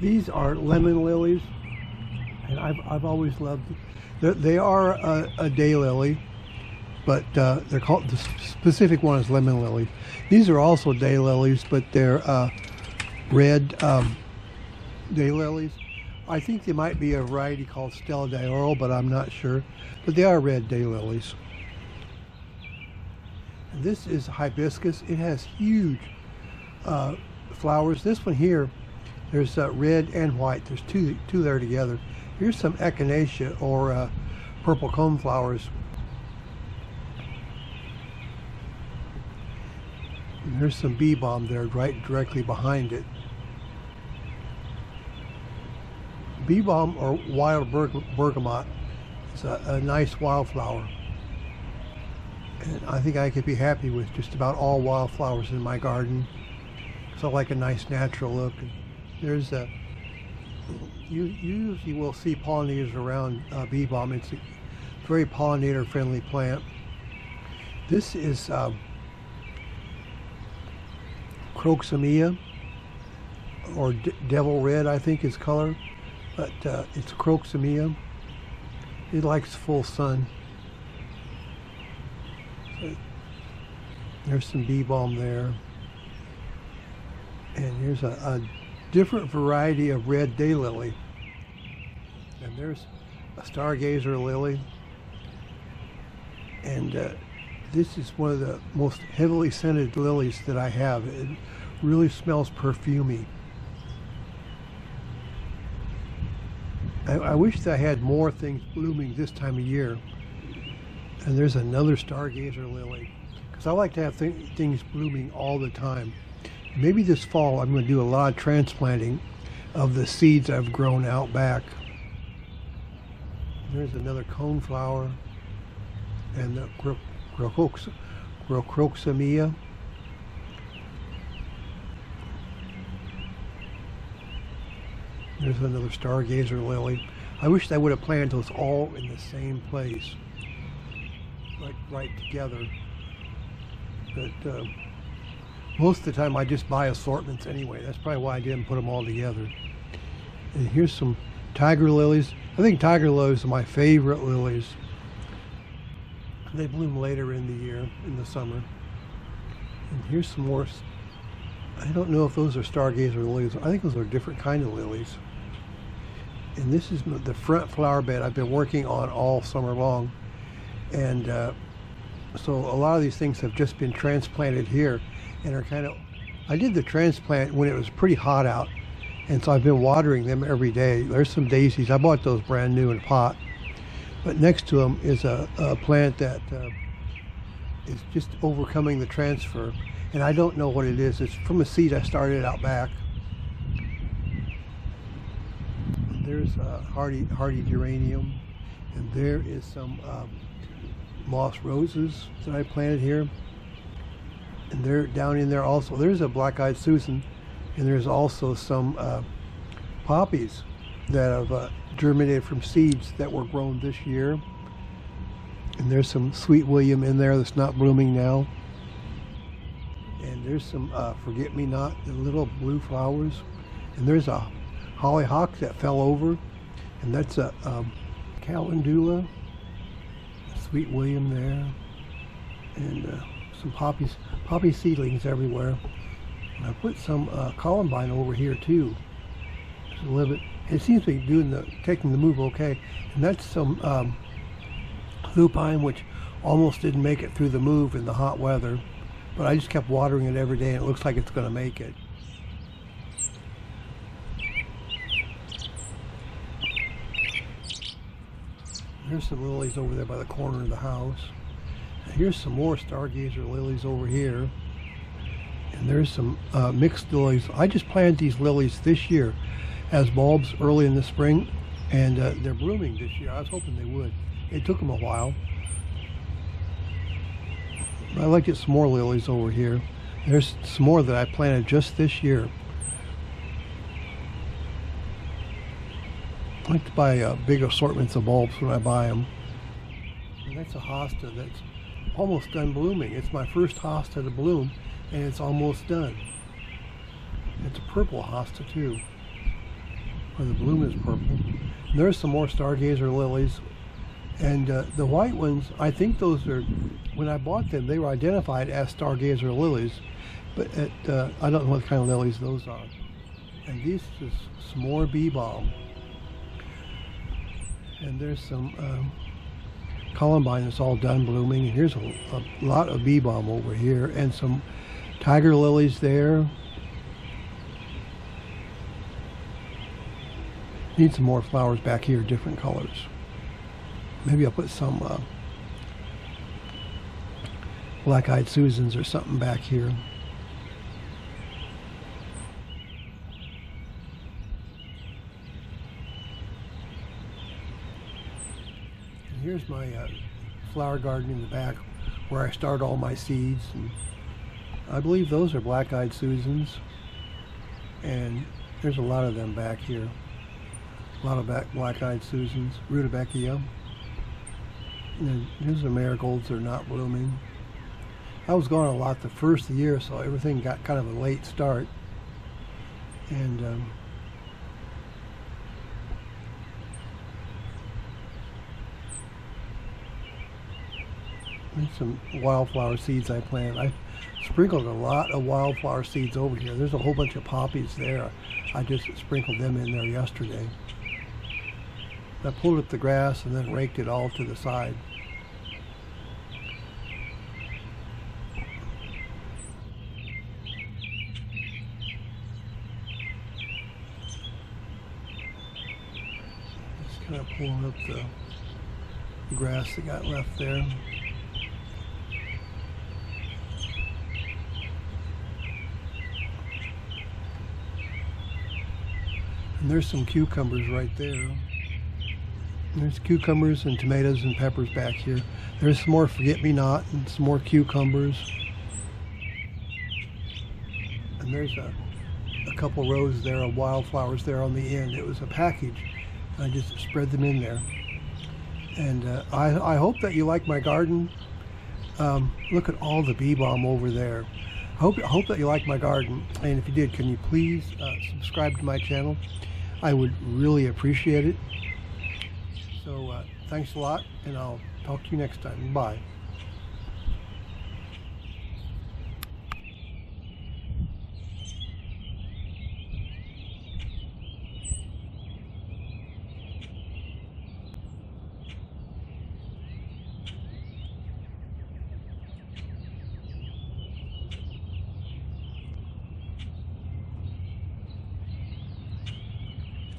These are lemon lilies, and I've always loved them. They are a daylily, but they're called, the specific one is lemon lilies. These are also daylilies, but they're red daylilies. I think they might be a variety called Stella d'Oro, but I'm not sure. But they are red daylilies. And this is hibiscus. It has huge flowers. This one here, there's red and white. There's two there together. Here's some echinacea or purple coneflowers. And there's some bee balm there right directly behind it. Bee balm or wild bergamot is a nice wildflower. And I think I could be happy with just about all wildflowers in my garden. So I like a nice natural look. There's a, you usually will see pollinators around bee balm. It's a very pollinator friendly plant. This is Croxamia, or devil red I think is color, but it's Croxamia. It likes full sun. So there's some bee balm there. And here's a different variety of red daylily. And there's a Stargazer lily. And this is one of the most heavily scented lilies that I have. It really smells perfumey. I wish that I had more things blooming this time of year. And there's another Stargazer lily, because I like to have things blooming all the time. Maybe this fall I'm going to do a lot of transplanting of the seeds I've grown out back. There's another coneflower and the Croxamia. There's another Stargazer lily. I wish I would have planted those all in the same place, right together. But most of the time I just buy assortments anyway. That's probably why I didn't put them all together. And here's some tiger lilies. I think tiger lilies are my favorite lilies. They bloom later in the year, in the summer. And here's some more. I don't know if those are Stargazer lilies. I think those are a different kind of lilies. And this is the front flower bed I've been working on all summer long. And so a lot of these things have just been transplanted here and are kind of, I did the transplant when it was pretty hot out. And so I've been watering them every day. There's some daisies. I bought those brand new in a pot. But next to them is a plant that is just overcoming the transfer. And I don't know what it is. It's from a seed I started out back. There's a hardy geranium. And there is some moss roses that I planted here. And they're down in there also. There's a black-eyed Susan. And there's also some poppies that have germinated from seeds that were grown this year. And there's some Sweet William in there that's not blooming now. And there's some forget-me-not, the little blue flowers. And there's a hollyhock that fell over. And that's a calendula. Sweet William there. And some poppy seedlings everywhere. And I put some columbine over here too. Just a little bit. It seems to be taking the move okay. And that's some lupine, which almost didn't make it through the move in the hot weather. But I just kept watering it every day and it looks like it's going to make it. There's some lilies over there by the corner of the house. And here's some more Stargazer lilies over here. And there's some mixed lilies. I just planted these lilies this year as bulbs early in the spring, and they're blooming this year. I was hoping they would. It took them a while. I'd like to get some more lilies over here. There's some more that I planted just this year. I like to buy big assortments of bulbs when I buy them. And that's a hosta that's almost done blooming. It's my first hosta to bloom, and it's almost done. It's a purple hosta too. or the bloom is purple. And there's some more Stargazer lilies. And the white ones, I think those are, when I bought them, they were identified as Stargazer lilies. But I don't know what kind of lilies those are. And these is some more bee balm. And there's some columbine that's all done blooming. And here's a lot of bee balm over here, and some tiger lilies there. Need some more flowers back here, different colors. Maybe I'll put some black-eyed Susans or something back here. And here's my flower garden in the back where I start all my seeds. And I believe those are black-eyed Susans. And there's a lot of them back here. A lot of black-eyed Susans, rudbeckia. And here's the marigolds, they're not blooming. I was gone a lot the first year, so everything got kind of a late start. And there's some wildflower seeds I planted. I sprinkled a lot of wildflower seeds over here. There's a whole bunch of poppies there. I just sprinkled them in there yesterday. I pulled up the grass and then raked it all to the side. Just kind of pulling up the grass that got left there. And there's some cucumbers right there. There's cucumbers and tomatoes and peppers back here. There's some more forget-me-not and some more cucumbers. And there's a couple rows there of wildflowers there on the end. It was a package. I just spread them in there. And I hope that you like my garden. Look at all the bee balm over there. I hope that you like my garden. And if you did, can you please subscribe to my channel? I would really appreciate it. So thanks a lot, and I'll talk to you next time. Bye.